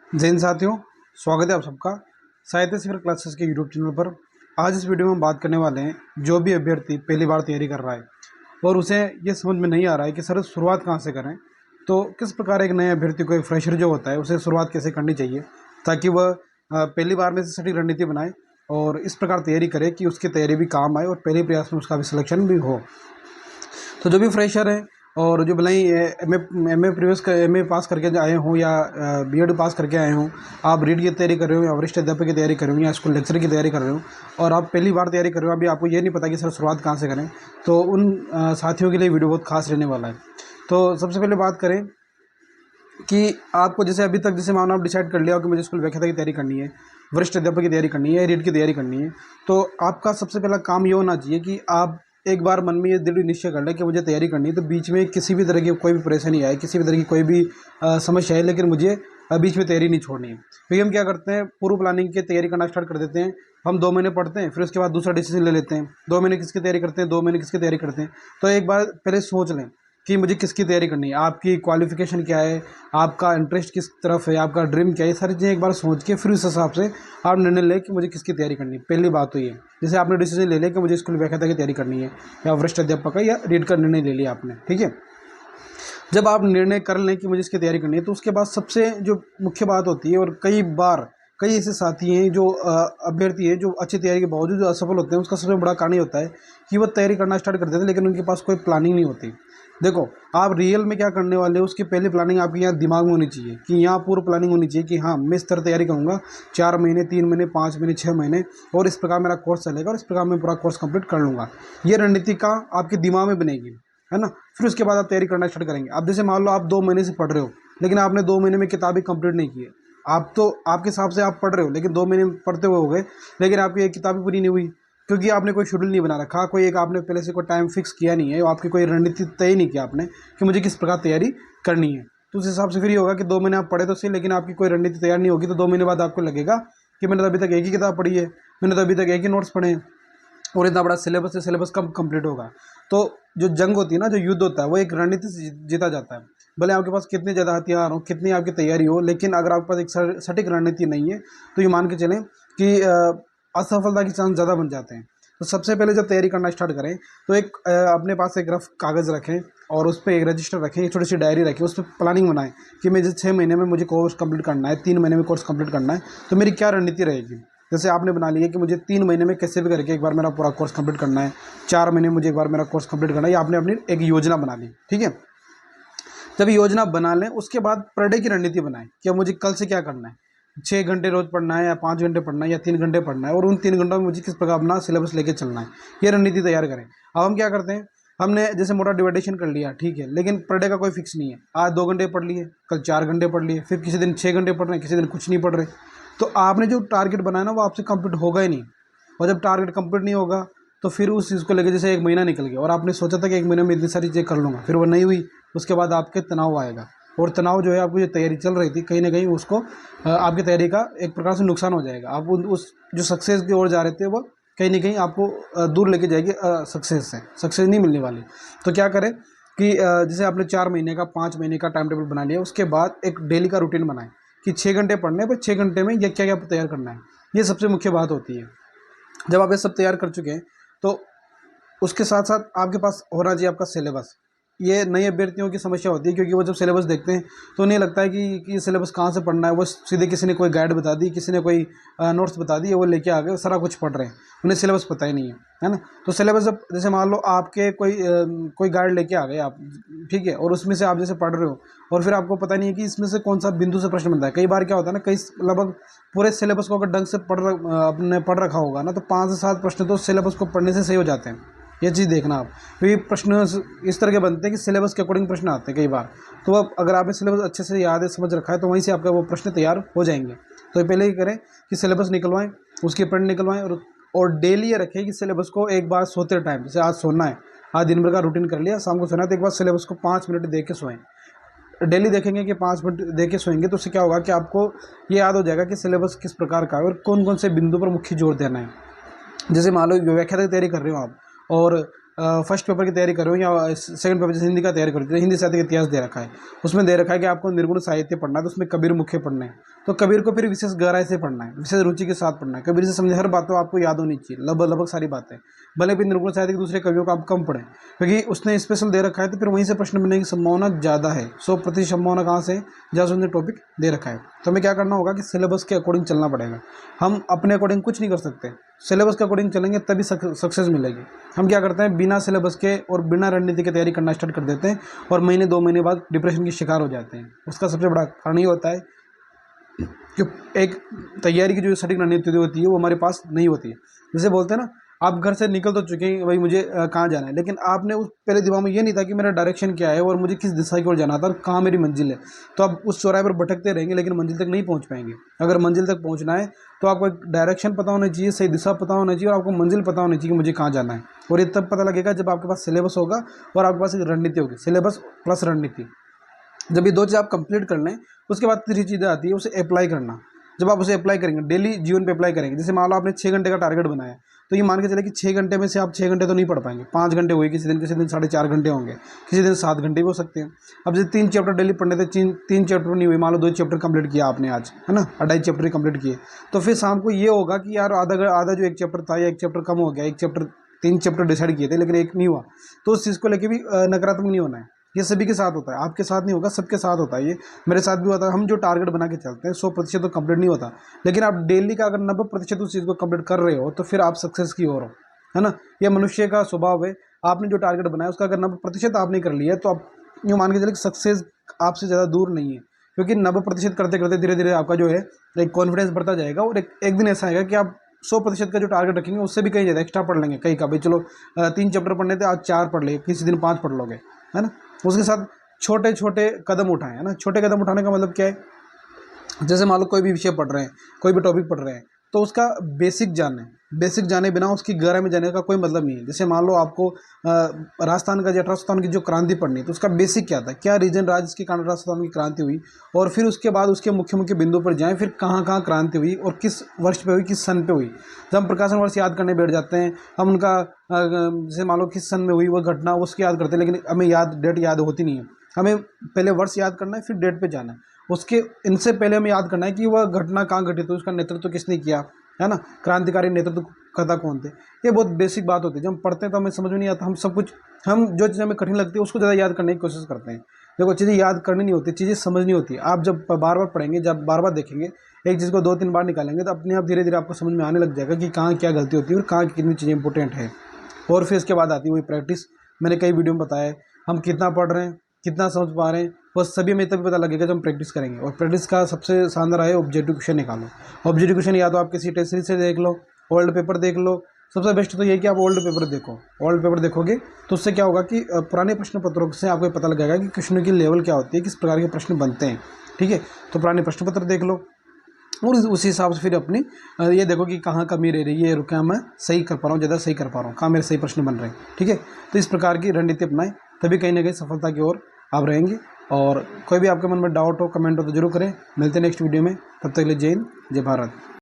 जय हिंद साथियों, स्वागत है आप सबका साहित्य शिविर क्लासेस के यूट्यूब चैनल पर। आज इस वीडियो में हम बात करने वाले हैं जो भी अभ्यर्थी पहली बार तैयारी कर रहा है और उसे ये समझ में नहीं आ रहा है कि सर शुरुआत कहाँ से करें, तो किस प्रकार एक नए अभ्यर्थी को, एक फ्रेशर जो होता है, उसे शुरुआत कैसे करनी चाहिए ताकि वह पहली बार में से सटीक रणनीति बनाए और इस प्रकार तैयारी करे कि उसकी तैयारी भी काम आए और पहले प्रयास में उसका भी सिलेक्शन भी हो। तो जो भी फ्रेशर हैं और जो भले ही एम ए पास करके आए हों या बीएड पास करके आए हों, आप रीड की तैयारी कर रहे हो या वरिष्ठ अध्यापक की तैयारी कर रहे हो या स्कूल लेक्चर की तैयारी कर रहे हो और आप पहली बार तैयारी कर रहे हो, अभी आपको ये नहीं पता कि सर शुरुआत कहाँ से करें, तो उन साथियों के लिए वीडियो बहुत खास रहने वाला है। तो सबसे पहले बात करें कि आपको जैसे अभी तक जैसे मानो आप डिसाइड कर लिया हो कि मुझे स्कूल व्याख्याता की तैयारी करनी है, वरिष्ठ अध्यापक की तैयारी करनी है, रीड की तैयारी करनी है, तो आपका सबसे पहला काम ये होना चाहिए कि आप एक बार मन में ये दृढ़ निश्चय कर लें कि मुझे तैयारी करनी है। तो बीच में किसी भी तरह की कोई भी परेशानी आए, किसी भी तरह की कोई भी समस्या है, लेकिन मुझे बीच में तैयारी नहीं छोड़नी है। फिर हम क्या करते हैं, पूर्व प्लानिंग की तैयारी करना स्टार्ट कर देते हैं। हम 2 महीने पढ़ते हैं, फिर उसके बाद दूसरा डिसीजन ले लेते हैं। 2 महीने किसकी तैयारी करते हैं, 2 महीने किसकी तैयारी करते हैं। तो एक बार पहले सोच लें कि मुझे किसकी तैयारी करनी है, आपकी क्वालिफिकेशन क्या है, आपका इंटरेस्ट किस तरफ है, आपका ड्रीम क्या है, ये सारी चीज़ें एक बार सोच के फिर उस हिसाब से आप निर्णय लें कि मुझे किसकी तैयारी करनी है। पहली बात तो ये, जैसे आपने डिसीजन ले लिया कि मुझे स्कूल व्याख्याता की तैयारी करनी है या वरिष्ठ अध्यापक का या रीड का निर्णय ले लिया आपने, ठीक है। जब आप निर्णय कर लें कि मुझे इसकी तैयारी करनी है, तो उसके बाद सबसे जो मुख्य बात होती है, और कई ऐसे साथी हैं जो अभ्यर्थी हैं जो अच्छी तैयारी के बावजूद जो असफल होते हैं, उसका सबसे बड़ा कारण ये होता है कि वो तैयारी करना स्टार्ट कर देते हैं लेकिन उनके पास कोई प्लानिंग नहीं होती। देखो, आप रियल में क्या करने वाले हो उसकी पहली प्लानिंग आपकी यहाँ दिमाग में होनी चाहिए कि यहाँ पूर्व प्लानिंग होनी चाहिए कि हाँ, मैं इस तरह तैयारी करूँगा, 4 महीने, 3 महीने, 5 महीने, 6 महीने, और इस प्रकार मेरा कोर्स चलेगा और इस प्रकार मैं पूरा कोर्स कंप्लीट कर लूँगा। ये रणनीति का आपके दिमाग में बनेगी, है ना। फिर उसके बाद आप तैयारी करना स्टार्ट करेंगे। अब जैसे मान लो आप 2 महीने से पढ़ रहे हो लेकिन आपने 2 महीने में किताबें कंप्लीट नहीं की है। आप तो आपके हिसाब से आप पढ़ रहे हो लेकिन 2 महीने पढ़ते हुए हो गए, लेकिन आपकी एक किताबें पूरी नहीं हुई क्योंकि आपने कोई शेड्यूल नहीं बना रखा, कोई एक आपने पहले से कोई टाइम फिक्स किया नहीं है, आपकी कोई रणनीति तय नहीं किया आपने कि मुझे किस प्रकार तैयारी करनी है। तो उस हिसाब से फिर ये होगा कि 2 महीने आप पढ़े तो सही लेकिन आपकी कोई रणनीति तैयार नहीं होगी, तो 2 महीने बाद आपको लगेगा कि मैंने तो अभी तक एक ही किताब पढ़ी है, मैंने तो अभी तक एक ही नोट्स पढ़े हैं और इतना बड़ा सिलेबस है, सिलेबस कब कंप्लीट होगा। तो जो जंग होती है ना, जो युद्ध होता है, वो एक रणनीति से जीता जाता है। भले आपके पास कितने ज़्यादा हथियार हो, कितनी आपकी तैयारी हो, लेकिन अगर आपके पास एक सटीक रणनीति नहीं है तो ये मान के चलें कि असफलता के चांस ज़्यादा बन जाते हैं। तो सबसे पहले जब तैयारी करना स्टार्ट करें तो एक अपने पास एक रफ कागज़ रखें और उस पर एक रजिस्टर रखें, एक छोटी सी डायरी रखें, उस पर प्लानिंग बनाएं कि मैं जैसे 6 महीने में मुझे कोर्स कंप्लीट करना है, 3 महीने में कोर्स कंप्लीट करना है, तो मेरी क्या रणनीति रहेगी। जैसे आपने बना लिया कि मुझे 3 महीने में कैसे भी करके एक बार मेरा पूरा कोर्स कंप्लीट करना है, 4 महीने में मुझे एक बार मेरा कोर्स कंप्लीट करना है, या आपने अपनी एक योजना बना ली, ठीक है। जब योजना बना लें उसके बाद पर डे की रणनीति बनाएं कि अब मुझे कल से क्या करना है। 6 घंटे रोज़ पढ़ना है या 5 घंटे पढ़ना है या 3 घंटे पढ़ना है, और उन 3 घंटों में मुझे किस प्रकार अपना सिलेबस लेके चलना है, ये रणनीति तैयार करें। अब हम क्या करते हैं, हमने जैसे मोटा डिवाइडेशन कर लिया, ठीक है, लेकिन पर डे का कोई फिक्स नहीं है। आज 2 घंटे पढ़ लिए, कल 4 घंटे पढ़ लिए, फिर किसी दिन 6 घंटे पढ़ रहे हैं, किसी दिन कुछ नहीं पढ़ रहे। तो आपने जो टारगेट बनाया ना वो आपसे कंप्लीट होगा ही नहीं, और जब टारगेट कंप्लीट नहीं होगा तो फिर उस चीज़ को लेकर जैसे 1 महीना निकल गया और आपने सोचा था कि 1 महीने में इतनी सारी चीज़ें कर लूँगा, फिर वो नहीं हुई, उसके बाद आपके तनाव आएगा, और तनाव जो है, आपकी जो तैयारी चल रही थी कहीं ना कहीं उसको आपकी तैयारी का एक प्रकार से नुकसान हो जाएगा। आप उस जो सक्सेस की ओर जा रहे थे वो कहीं ना कहीं आपको दूर लेके जाएगी, सक्सेस से सक्सेस नहीं मिलने वाली। तो क्या करें कि जैसे आपने 4 महीने का, 5 महीने का टाइम टेबल बना लिया, उसके बाद एक डेली का रूटीन बनाएं कि 6 घंटे पढ़ने पर 6 घंटे में यह क्या क्या तैयार करना है। ये सबसे मुख्य बात होती है। जब आप ये सब तैयार कर चुके हैं तो उसके साथ साथ आपके पास होना चाहिए आपका सिलेबस। ये नए अभ्यर्थियों की समस्या होती है क्योंकि वो जब सिलेबस देखते हैं तो उन्हें लगता है कि ये सिलेबस कहाँ से पढ़ना है। वो सीधे किसी ने कोई गाइड बता दी, किसी ने कोई नोट्स बता दिए, वो लेके आ गए, सारा कुछ पढ़ रहे हैं, उन्हें सिलेबस पता ही नहीं है ना। तो सिलेबस जब जैसे मान लो आपके कोई गाइड लेके आ गए आप, ठीक है, और उसमें से आप जैसे पढ़ रहे हो और फिर आपको पता नहीं है कि इसमें से कौन सा बिंदु से प्रश्न बनता है। कई बार क्या होता है ना, कई लगभग पूरे सिलेबस को अगर ढंग से आपने पढ़ रखा होगा ना, तो 5 से 7 प्रश्न तो सिलेबस को पढ़ने से सही हो जाते हैं। ये चीज़ देखना आप, क्योंकि प्रश्न इस तरह के बनते हैं कि सिलेबस के अकॉर्डिंग प्रश्न आते हैं कई बार। तो अब अगर आपने सिलेबस अच्छे से याद है, समझ रखा है, तो वहीं से आपका वो प्रश्न तैयार हो जाएंगे। तो पहले ही करें कि सिलेबस निकलवाएं, उसके प्रिंट निकलवाएं, और डेली ये रखें कि सिलेबस को एक बार सोते टाइम, जैसे आज सोना है, आज दिन भर का रूटीन कर लिया, शाम को सोना है, तो एक बार सिलेबस को 5 मिनट देख के सोएं। डेली देखेंगे कि 5 मिनट देख के सोएंगे तो उससे क्या होगा कि आपको ये याद हो जाएगा कि सिलेबस किस प्रकार का है और कौन कौन से बिंदु पर मुख्य जोर देना है। जैसे मान लो व्याख्याता की तैयारी कर रहे हो आप, और फर्स्ट पेपर की तैयारी कर रहे हो या सेकंड पेपर जैसे हिंदी का तैयारी करो, तो हिंदी साहित्य का इतिहास दे रखा है, उसमें दे रखा है कि आपको निर्गुण साहित्य पढ़ना है, तो उसमें कबीर मुख्य पढ़ना है। तो कबीर को फिर विशेष गहराई से पढ़ना है, विशेष रुचि के साथ पढ़ना है। कबीर से समझे हर बात तो आपको याद होनी चाहिए, लगभग सारी बातें, भले भी निर्गुण साहित्य के दूसरे कवियों को आप कम पढ़ें, क्योंकि उसने स्पेशल दे रखा है, तो फिर वहीं से प्रश्न बनने की संभावना ज़्यादा है। 100% संभावना कहाँ से, जहाँ से उसने टॉपिक दे रखा है। तो हमें क्या करना होगा कि सिलेबस के अकॉर्डिंग चलना पड़ेगा। हम अपने अकॉर्डिंग कुछ नहीं कर सकते, सिलेबस के अकॉर्डिंग चलेंगे तभी सक्सेस मिलेगी। हम क्या करते हैं, बिना सिलेबस के और बिना रणनीति की तैयारी करना स्टार्ट कर देते हैं और महीने 2 महीने बाद डिप्रेशन की शिकार हो जाते हैं। उसका सबसे बड़ा कारण ये होता है कि एक तैयारी की जो सटीक रणनीति होती है वो हमारे पास नहीं होती है। जैसे बोलते हैं ना, आप घर से निकल तो चुके हैं भाई, मुझे कहाँ जाना है, लेकिन आपने उस पहले दिमाग में ये नहीं था कि मेरा डायरेक्शन क्या है और मुझे किस दिशा की ओर जाना था और कहाँ मेरी मंजिल है। तो आप उस चौराहे पर भटकते रहेंगे लेकिन मंजिल तक नहीं पहुँच पाएंगे। अगर मंजिल तक पहुँचना है तो आपको एक डायरेक्शन पता होना चाहिए, सही दिशा पता होना चाहिए और आपको मंजिल पता होनी चाहिए कि मुझे कहाँ जाना है। और ये तब पता लगेगा जब आपके पास सिलेबस होगा और आपके पास एक रणनीति होगी, सिलेबस प्लस रणनीति। जब ये 2 चीज़ आप कंप्लीट कर लें, उसके बाद तीसरी चीज़ें आती है उसे अप्लाई करना। जब आप उसे अप्लाई करेंगे, डेली जीवन पे अप्लाई करेंगे, जैसे मान लो आपने 6 घंटे का टारगेट बनाया, तो ये मान के चले कि 6 घंटे में से आप 6 घंटे तो नहीं पढ़ पाएंगे, 5 घंटे हुए किसी दिन 4.5 घंटे होंगे, किसी दिन 7 घंटे भी हो सकते हैं। अब जैसे 3 चैप्टर डेली पढ़ने थे, 3 चैप्टर नहीं हुए, मान लो 2 चैप्टर कंप्लीट किया आपने आज, है ना, 2.5 चैप्टर कंप्लीट किए, तो फिर शाम को ये होगा कि यार आधा जो 1 चैप्टर था या 1 चैप्टर कम हो गया, 1 चैप्टर 3 चैप्टर डिसाइड किए थे लेकिन 1 नहीं हुआ, तो उस चीज़ को लेकर भी नकारात्मक नहीं होना है। ये सभी के साथ होता है, आपके साथ नहीं होगा, सबके साथ होता है। ये मेरे साथ भी होता है। हम जो टारगेट बना के चलते हैं 100% तो कंप्लीट नहीं होता, लेकिन आप डेली का अगर 90% उस चीज़ को कंप्लीट कर रहे हो तो फिर आप सक्सेस की ओर हो, है ना। यह मनुष्य का स्वभाव है। आपने जो टारगेट बनाया उसका अगर 90% आपने कर लिया तो आप यूँ मान के चलिए सक्सेस आपसे ज़्यादा दूर नहीं है, क्योंकि 90% करते करते धीरे धीरे आपका जो है एक कॉन्फिडेंस बढ़ता जाएगा और एक दिन ऐसा आएगा कि आप 100% का जो टारगेट रखेंगे उससे भी कहीं ज़्यादा एक्स्ट्रा पढ़ लेंगे। कहीं का भाई चलो 3 चैप्टर पढ़ने थे, आज 4 पढ़ ले, किसी दिन 5 पढ़ लोगे, है ना। उसके साथ छोटे छोटे कदम उठाएं, है ना। छोटे कदम उठाने का मतलब क्या है, जैसे मान लो कोई भी विषय पढ़ रहे हैं, कोई भी टॉपिक पढ़ रहे हैं, तो उसका बेसिक जाने बिना उसकी गहराई में जाने का कोई मतलब नहीं है। जैसे मान लो आपको राजस्थान का 1857 की जो क्रांति पढ़नी है, तो उसका बेसिक क्या था, क्या रीजन रहा जिसके कारण राजस्थान की क्रांति हुई, और फिर उसके बाद उसके मुख्य मुख्य बिंदु पर जाएं, फिर कहाँ कहाँ क्रांति हुई और किस वर्ष पे हुई, किस सन पे हुई। जब हम प्रकाशन वर्ष याद करने बैठ जाते हैं, हम उनका जैसे मान लो किस सन में हुई वो घटना उसकी याद करते हैं, लेकिन हमें डेट याद होती नहीं है। हमें पहले वर्ष याद करना है, फिर डेट पे जाना है। उसके इनसे पहले हमें याद करना है कि वह घटना कहाँ घटित हुई, उसका नेतृत्व किसने किया, है ना, क्रांतिकारी नेतृत्व कथा कौन थे। ये बहुत बेसिक बात होती है। जब हम पढ़ते हैं तो हमें समझ में नहीं आता, हम जो चीज़ हमें कठिन लगती है उसको ज़्यादा याद करने की कोशिश करते हैं। देखो, चीज़ें याद करनी नहीं होती, चीज़ें समझनी होती है। आप जब बार बार पढ़ेंगे, जब बार बार देखेंगे, एक चीज़ को 2-3 बार निकालेंगे, तो अपने आप धीरे धीरे आपको समझ में आने लग जाएगा कि कहाँ क्या गलती होती है और कहाँ कितनी चीज़ें इंपॉर्टेंट है। और फिर इसके बाद आती है वही प्रैक्टिस। मैंने कई वीडियो में बताया है, हम कितना पढ़ रहे हैं, कितना समझ पा रहे हैं, वो सभी हमें तभी पता लगेगा जब हम प्रैक्टिस करेंगे। और प्रैक्टिस का सबसे शानदार है ऑब्जेक्टिव क्वेश्चन निकालो। ऑब्जेक्टिव क्वेश्चन या तो आप किसी टेस्ट सीरीज से देख लो, ओल्ड पेपर देख लो। सबसे बेस्ट तो ये है कि आप ओल्ड पेपर देखो। ओल्ड पेपर देखोगे तो उससे क्या होगा कि पुराने प्रश्न पत्रों से आपको पता लगेगा कि क्वेश्चन की लेवल क्या होती है, किस प्रकार के प्रश्न बनते हैं। ठीक है, तो पुराने प्रश्न पत्र देख लो और उसी हिसाब से फिर अपनी ये देखो कि कहाँ कमी रह रही है, क्या मैं सही कर पा रहा हूँ, ज़्यादा सही कर पा रहा हूँ, कहाँ मेरे सही प्रश्न बन रहे हैं। ठीक है, तो इस प्रकार की रणनीति अपनाएं, तभी कहीं ना कहीं सफलता की ओर आप रहेंगे। और कोई भी आपके मन में डाउट हो, कमेंट हो तो जरूर करें। मिलते हैं नेक्स्ट वीडियो में, तब तक के लिए जय हिंद, जय भारत।